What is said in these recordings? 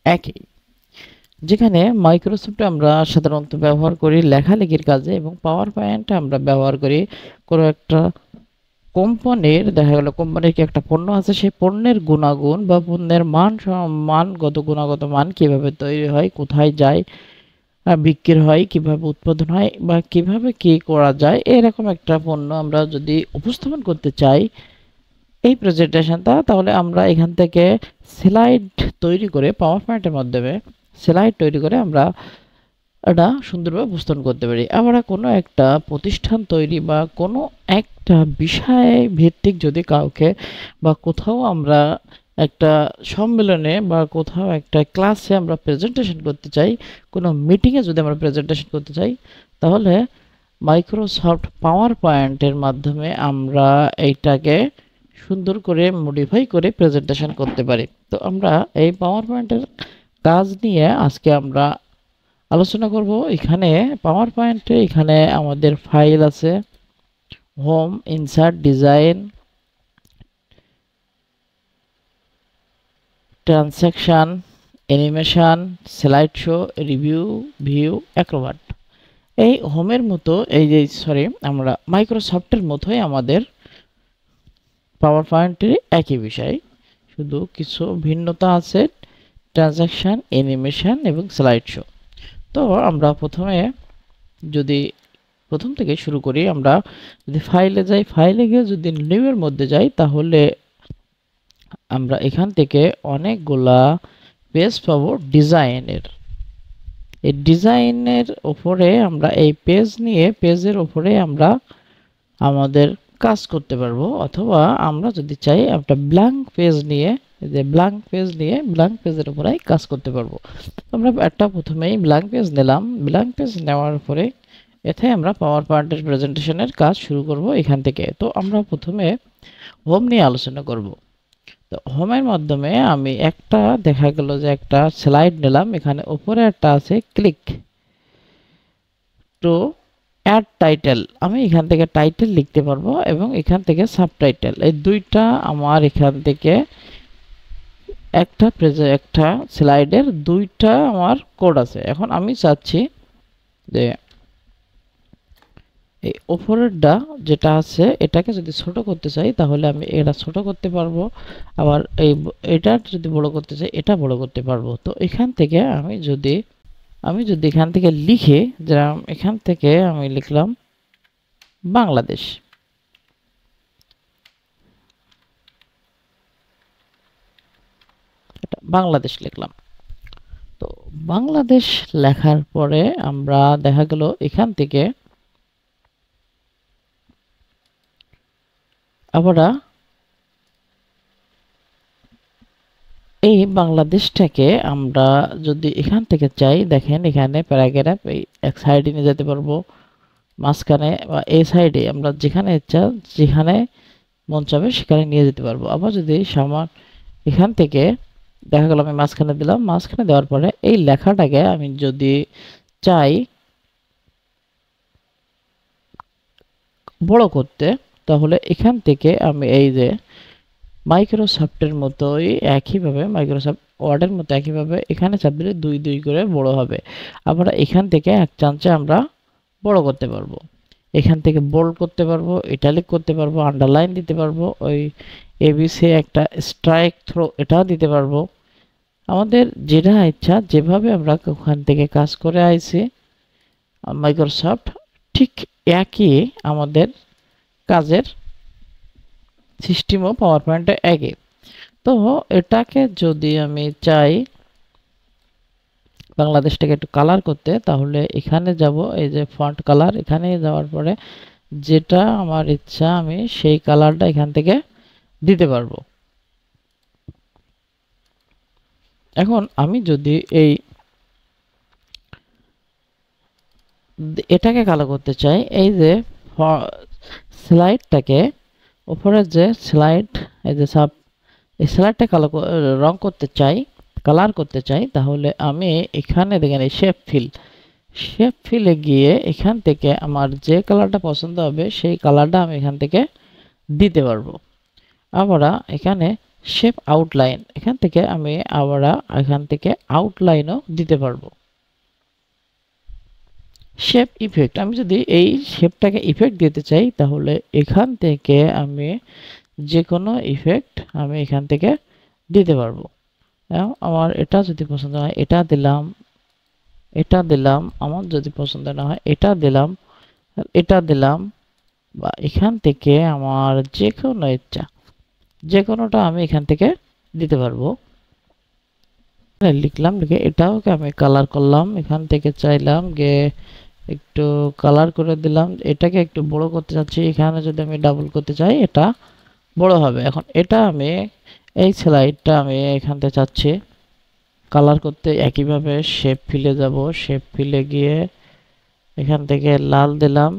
একই। যেখানে মাইক্রোসফটে আমরা সাধারণত ব্যবহার করি লেখালেখির কাজে এবং পাওয়ার পয়েন্ট আমরা ব্যবহার করি কোনো একটা কোম্পানির, দেখা গেল কোম্পানির কি একটা পণ্য আছে, সেই পণ্যের গুণাগুণ বা পণ্যের মানগত গুণগত মান কিভাবে তৈরি হয়, কোথায় যায়, বিক্রি হয়, কিভাবে উৎপাদন হয় বা কিভাবে কি করা যায়, এরকম একটা পণ্য আমরা যদি উপস্থাপন করতে চাই এই প্রেজেন্টেশনটা, তাহলে আমরা এখান থেকে স্লাইড তৈরি করে পাওয়ার পয়েন্টের মাধ্যমে স্লাইড তৈরি করে আমরা এটা সুন্দরভাবে উপস্থাপন করতে পারি। আমরা কোনো একটা প্রতিষ্ঠান তৈরি বা কোনো একটা বিষয় ভিত্তিক যদি কাউকে বা কোথাও আমরা একটা সম্মেলনে বা কোথাও একটা ক্লাসে আমরা প্রেজেন্টেশন করতে চাই, কোনো মিটিংয়ে যদি আমরা প্রেজেন্টেশন করতে চাই, তাহলে মাইক্রোসফট পাওয়ার পয়েন্টের মাধ্যমে আমরা এইটাকে সুন্দর করে মডিফাই করে প্রেজেন্টেশন করতে পারি। তো আমরা এই পাওয়ার পয়েন্টের কাজ নিয়ে আজকে আমরা আলোচনা করব। এখানে পাওয়ার পয়েন্টে এখানে আমাদের ফাইল আছে, home, insert, design, transaction, animation, slide show, review, view, Acrobat. এই হোমের মতো আমরা মাইক্রোসফটের মতোই আমাদের পাওয়ার পয়েন্টের একই বিষয়, শুধু কিছু ভিন্নতা আছে, ট্রানজাকশন, অ্যানিমেশন এবং স্লাইড শো। তো আমরা যদি প্রথম থেকে শুরু করি, আমরা যদি ফাইলে যাই, ফাইলে গিয়ে যদি নিউ এর মধ্যে যাই, তাহলে আমরা এখান থেকে অনেকগুলা পেজ পাবো ডিজাইনের। এই ডিজাইনের উপরে আমরা এই পেজ নিয়ে পেজের উপরে আমরা আমাদের কাজ করতে পারবো, অথবা আমরা যদি চাই একটা ব্ল্যাঙ্ক পেজ নিয়ে ব্ল্যাঙ্ক পেজের উপরে কাজ করতে পারবো। আমরা একটা প্রথমেই ব্ল্যাঙ্ক পেজ নিলাম। ব্ল্যাঙ্ক পেজ নেওয়ার পরে এতে আমরা পাওয়ার পয়েন্টের প্রেজেন্টেশনের কাজ শুরু করব এখান থেকে। তো আমরা প্রথমে হোম নিয়ে আলোচনা করব। তো হোমের মাধ্যমে আমি দেখা গেল যে একটা স্লাইড নিলাম, এখানে উপরে একটা আছে ক্লিক টু অ্যাড টাইটেল। আমি এখান থেকে টাইটেল লিখতে পারবো এবং এখান থেকে সাবটাইটেল, এই দুইটা আমার এখান থেকে একটা স্লাইডের দুইটা আমার কোড আছে। এখন আমি চাচ্ছি যে এই উপরেরটা যেটা আছে এটাকে যদি ছোট করতে চাই, তাহলে আমি এটা ছোট করতে পারবো, আবার এটা যদি বড় করতে চাই এটা বড় করতে পারবো। তো এখান থেকে আমি যদি এখান থেকে লিখে, যেরকম এখান থেকে আমি লিখলাম বাংলাদেশ, বাংলাদেশ লিখলাম। তো বাংলাদেশ লেখার পরে আমরা দেখা গেল এখান থেকে আমরা এই বাংলাদেশটাকে আমরা যদি এখান থেকে চাই, দেখেন এখানে প্যারাগ্রাফ এই এক সাইডে নিয়ে যেতে পারবো, মাঝখানে বা এই সাইডে আমরা যেখানে মন চাবে সেখানে নিয়ে যেতে পারবো। আবার যদি এখান থেকে দেখা গেল আমি মাঝখানে দিলাম, মাঝখানে দেওয়ার পরে এই লেখাটাকে আমি যদি চাই বড় করতে, তাহলে এখান থেকে আমি এই যে মাইক্রোসফটের মতোই একইভাবে, মাইক্রোসফট ওয়ার্ডের মতো একইভাবে এখানে চাপ দিলে দুই দুই করে বড় হবে। আমরা এখান থেকে এক চান্সে আমরা বড় করতে পারবো, এখান থেকে বোল্ড করতে পারবো, ইটালিক করতে পারবো, আন্ডারলাইন দিতে পারবো, ওই এবিসি একটা স্ট্রাইক থ্রো এটাও দিতে পারবো। আমাদের যেটা ইচ্ছা, যেভাবে আমরা ওখান থেকে কাজ করে আইছি মাইক্রোসফট, ঠিক একই আমাদের কাজের সিস্টেমও পাওয়ার পয়েন্টে একই। তো এটাকে যদি আমি চাই বাংলাদেশটাকে একটু কালার করতে, তাহলে এখানে যাব, এই যে ফন্ট কালার, এখানে যাওয়ার পরে যেটা আমার ইচ্ছা আমি সেই কালারটা এখান থেকে দিতে পারবো। এখন আমি যদি এটাকে কালো করতে চাই, এই যে স্লাইডটাকে উপরের যে স্লাইড, এই যে এই স্লাইডটা রং করতে চাই, কালার করতে চাই, তাহলে আমি এখানে দেখেন এই শেপ ফিলে গিয়ে এখান থেকে আমার যে কালারটা পছন্দ হবে সেই কালারটা আমি এখান থেকে দিতে পারবো। আমরা এখানে শেপ আউটলাইন, এখান থেকে আমি আবার এখান থেকে আউটলাইনও দিতে পারবো। শেপ ইফেক্ট, আমি যদি এই শেপটাকে ইফেক্ট দিতে চাই তাহলে এখান থেকে আমি যে কোনো ইফেক্ট আমি এখান থেকে দিতে পারবো। আমার এটা যদি পছন্দ হয় এটা দিলাম, এটা দিলাম, আমার যদি পছন্দ না হয় এটা দিলাম, এটা দিলাম, বা এখান থেকে আমার যে কোনো ইচ্ছা যে কোনোটা আমি এখান থেকে দিতে পারবো। লিখলাম, লিখে এটাকে আমি কালার করলাম, এখান থেকে চাইলাম গে একটু কালার করে দিলাম, এটাকে একটু বড় করতে চাচ্ছি, এখানে যদি আমি ডাবল করতে চাই এটা বড় হবে। এখন এটা আমি এই স্লাইডটা আমি এখান থেকে চাচ্ছি কালার করতে, একইভাবে শেপ ফিলে যাব, শেপ ফিলে গিয়ে এখান থেকে লাল দিলাম,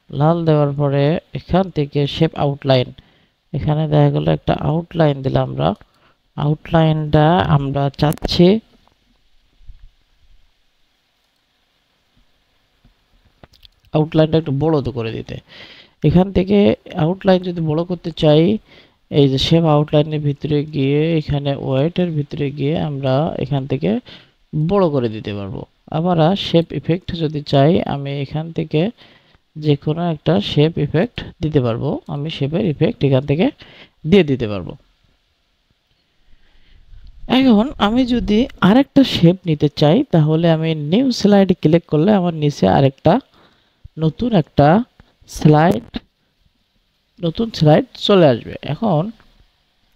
লাল দেওয়ার পরে এখান থেকে শেপ আউটলাইন, এখানে দেখা গেল একটা আউটলাইন দিলাম আমরা, আউটলাইনটা আমরা চাচ্ছি আউটলাইনটা একটু বড় তো করে দিতে। এখান থেকে আউটলাইন যদি বড় করতে চাই, এই যে শেপ আউটলাইনের ভিতরে গিয়ে এখানে ওয়েটের ভিতরে গিয়ে আমরা এখান থেকে বড় করে দিতে পারবো। আবার শেপ ইফেক্ট যদি চাই আমি এখান থেকে যে কোনো একটা শেপ ইফেক্ট দিতে পারবো, আমি শেপের ইফেক্ট এখান থেকে দিয়ে দিতে পারবো। এখন আমি যদি আরেকটা শেপ নিতে চাই তাহলে আমি নিউ স্লাইডে ক্লিক করলে আমার নিচে আরেকটা নতুন একটা স্লাইড চলে আসবে। এখন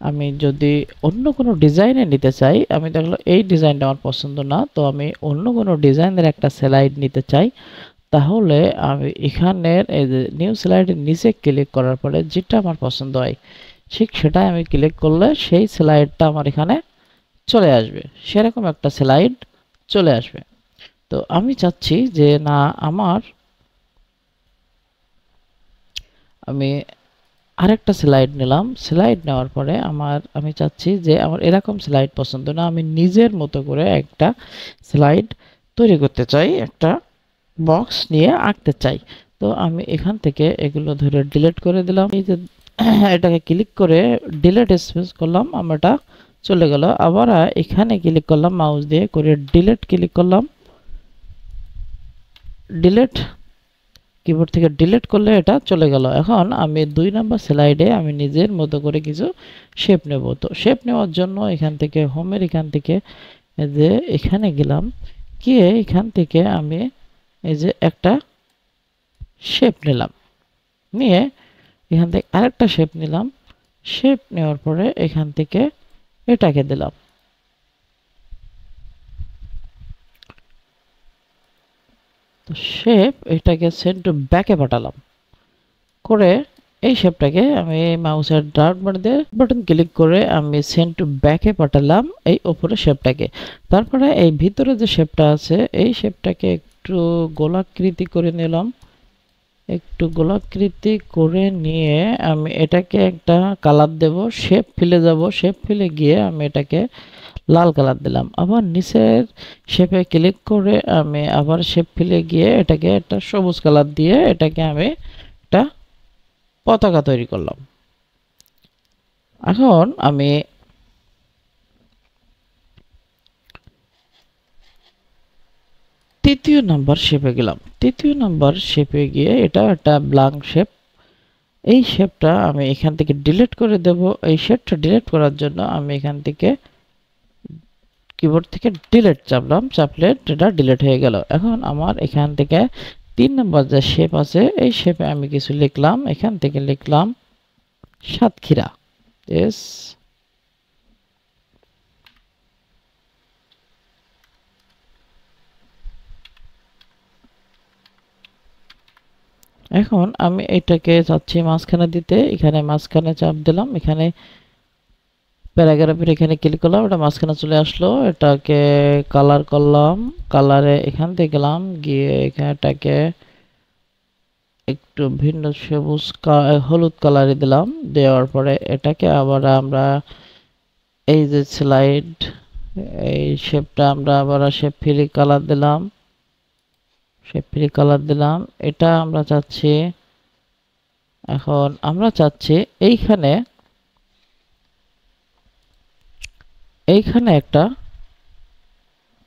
আমি যদি অন্য কোনো ডিজাইনে নিতে চাই, আমি দেখলো এই ডিজাইনটা আমার পছন্দ না, তো আমি অন্য কোনো ডিজাইনের একটা স্লাইড নিতে চাই, তাহলে আমি এখানের এই যে নিউ স্লাইডের নিচে ক্লিক করার পরে যেটা আমার পছন্দ হয় ঠিক সেটাই আমি ক্লিক করলে সেই স্লাইডটা আমার এখানে চলে আসবে, সেরকম একটা স্লাইড চলে আসবে। তো আমি চাচ্ছি যে না, আমি আরেকটা স্লাইড নিলাম, স্লাইড নেওয়ার পরে আমি চাচ্ছি যে আমার এরকম স্লাইড পছন্দ না, আমি নিজের মতো করে একটা স্লাইড তৈরি করতে চাই, একটা বক্স নিয়ে আঁকতে চাই। তো আমি এখান থেকে এগুলো ধরে ডিলিট করে দিলাম, এই যে এটাকে ক্লিক করে ডিলিট স্পেস করলাম, আমারটা চলে গেল। আবার এখানে ক্লিক করলাম মাউস দিয়ে করে ডিলিট ক্লিক করলাম, ডিলিট কিবোর্ড থেকে ডিলিট করলে এটা চলে গেল। এখন আমি 2 নাম্বার স্লাইডে আমি নিজের মতো করে কিছু শেপ নেব। তো শেপ নেওয়ার জন্য এখান থেকে হোমের এখান থেকে এই যে এখানে গেলাম, গিয়ে এখান থেকে আমি এই যে একটা শেপ নিলাম, নিয়ে এখান থেকে আরেকটা শেপ নিলাম, শেপ নেওয়ার পরে এখান থেকে এটাকে দিলাম, তো শেপ এটাকে সেন্ড টু ব্যাকে পাঠালাম, করে এই শেপটাকে আমি মাউসের ডাউন বাটন ক্লিক করে আমি সেন্ড টু ব্যাকে পাঠালাম এই উপরে শেপটাকে। তারপরে এই ভিতরে যে শেপটা আছে এই শেপটাকে একটু গোলাকৃতি করে নিলাম, একটু গোলাকৃতি করে নিয়ে আমি এটাকে একটা কালার দেব, শেপ ফিলে যাব, শেপ ফিলে গিয়ে আমি এটাকে লাল কালার দিলাম। আবার নিচের শেপে ক্লিক করে আমি আবার শেপ ফিলে গিয়ে এটাকে একটা সবুজ কালার দিয়ে এটাকে আমি একটা পতাকা তৈরি করলাম। এখন আমি তৃতীয় নাম্বার শেপে গেলাম, তৃতীয় নাম্বার শেপে গিয়ে এটা একটা ব্ল্যাঙ্ক শেপ, এই শেপটা আমি এখান থেকে ডিলিট করে দেব। এই শেপটা ডিলিট করার জন্য আমি এখান থেকে কিবোর্ড থেকে ডিলিট চাপলাম, চাপলে এটা ডিলিট হয়ে গেল। এখন আমার এখান থেকে 3 নম্বর যে শেপ আছে এই শেপে আমি কিছু লিখলাম, এখান থেকে লিখলাম সাতক্ষীরা, এস এখন আমি এটাকে চাচ্ছি মাঝখানে দিতে, এখানে মাঝখানে চাপ দিলাম, এখানে প্যারাগ্রাফের এখানে ক্লিক করলাম, এটা মাঝখানে চলে আসলো, এটাকে কালার করলাম, কালারে এখান থেকে গেলাম, গিয়ে এখানটাকে একটু ভিন্ন সবুজ হলুদ কালারে দিলাম, দেওয়ার পরে এটাকে আবার আমরা এই যে স্লাইড এই শেপটা আমরা আবার শেপ ফ্রি কালার দিলাম, শেপ ফ্রি কালার দিলাম, এটা আমরা চাচ্ছি। এখন আমরা চাচ্ছি এইখানে এইখানে একটা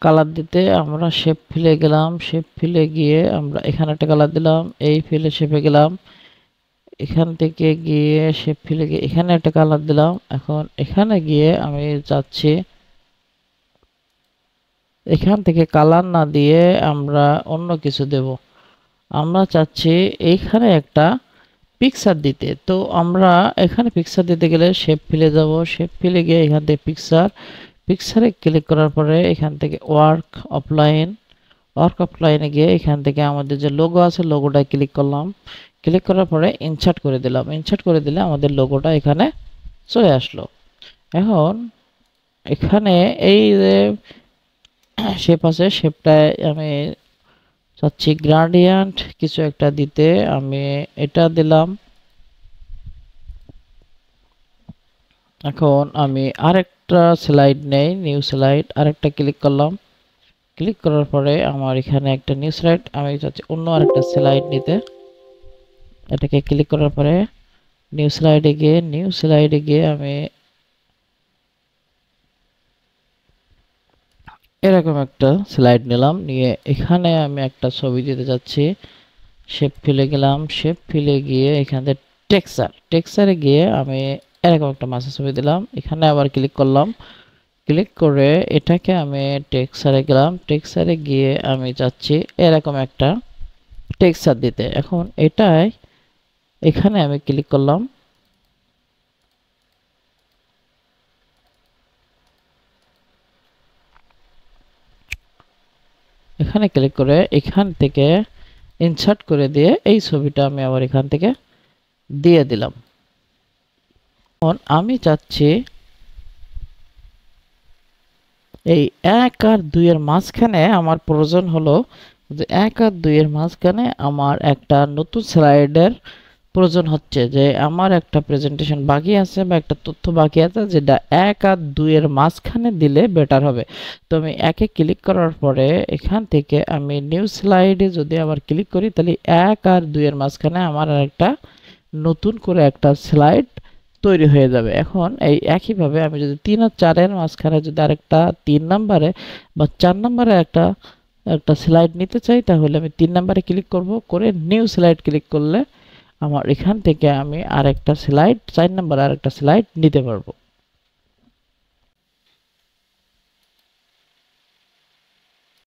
কালার দিতে আমরা শেপ ফিলে গেলাম, শেপ ফিলে গিয়ে আমরা এখানে একটা কালার দিলাম, এই ফিলে শেপে গেলাম, এখান থেকে গিয়ে শেপ ফিলে গিয়ে এখানে একটা কালার দিলাম। এখন এখানে গিয়ে আমি যাচ্ছি, এখান থেকে কালার না দিয়ে আমরা অন্য কিছু দেব। আমরা চাচ্ছি এইখানে একটা পিকচার দিতে। তো আমরা এখানে পিকচার দিতে গেলে শেপ ফিলে যাব, শেপ ফিলে গিয়ে এখান থেকে পিকচারে ক্লিক করার পরে এখান থেকে ওয়ার্ক অফলাইনে গিয়ে এখান থেকে আমাদের যে লোগো আছে লোগোটা ক্লিক করলাম। ক্লিক করার পরে ইনসার্ট করে দিলাম। ইনসার্ট করে দিলে আমাদের লোগোটা এখানে চলে আসলো। এখন এখানে এই যে শেপ আছে, শেপটায় আমি চাচ্ছি গ্রাডিয়েন্ট কিছু একটা দিতে, আমি এটা দিলাম। এখন আমি আরেকটা স্লাইড নেই, নিউ স্লাইড, আরেকটা ক্লিক করলাম। ক্লিক করার পরে আমার এখানে একটা নিউ স্লাইড, আমি চাচ্ছি অন্য আরেকটা স্লাইড নিতে। এটাকে ক্লিক করার পরে নিউ স্লাইডে গিয়ে আমি এরকম একটা স্লাইড নিলাম, নিয়ে এখানে আমি একটা ছবি দিতে যাচ্ছি। শেপ ফিলে গেলাম, শেপ ফিলে গিয়ে এখানে টেক্সচারে গিয়ে আমি এরকম একটা মাছের ছবি দিলাম। এখানে আবার ক্লিক করলাম, ক্লিক করে এটাকে আমি টেক্সচারে গেলাম। টেক্সচারে গিয়ে আমি চাচ্ছি এরকম একটা টেক্সচার দিতে। এখন এটাই এখানে আমি ক্লিক করলাম, এখানে ক্লিক করে এখান থেকে ইনসার্ট করে দিয়ে এই ছবিটা আমি আবার এখান থেকে দিয়ে দিলাম। এখন আমি চাচ্ছি এই 1 আর 2 এর মাঝখানে আমার প্রয়োজন হলো যে 1 আর 2 এর মাঝখানে আমার একটা নতুন স্লাইডের প্রয়োজন হচ্ছে, যে আমার একটা প্রেজেন্টেশন বাকি আছে বা একটা তথ্য বাকি আছে যেটা 1 আর 2 এর মাঝখানে দিলে বেটার হবে। তো আমি একে ক্লিক করার পরে এখান থেকে আমি নিউ স্লাইডে যদি আবার ক্লিক করি তাহলে 1 আর 2 এর মাঝখানে আমার একটা নতুন করে একটা স্লাইড তৈরি হয়ে যাবে। এখন এই একইভাবে আমি যদি 3 আর 4 এর মাঝখানে যদি আরেকটা 3 নম্বরে বা 4 নম্বরে একটা স্লাইড নিতে চাই তাহলে আমি 3 নম্বরে ক্লিক করব, করে নিউ স্লাইড ক্লিক করলে আমার এখান থেকে আমি আরেকটা স্লাইড 4 নম্বরে আরেকটা স্লাইড নিতে পারবো।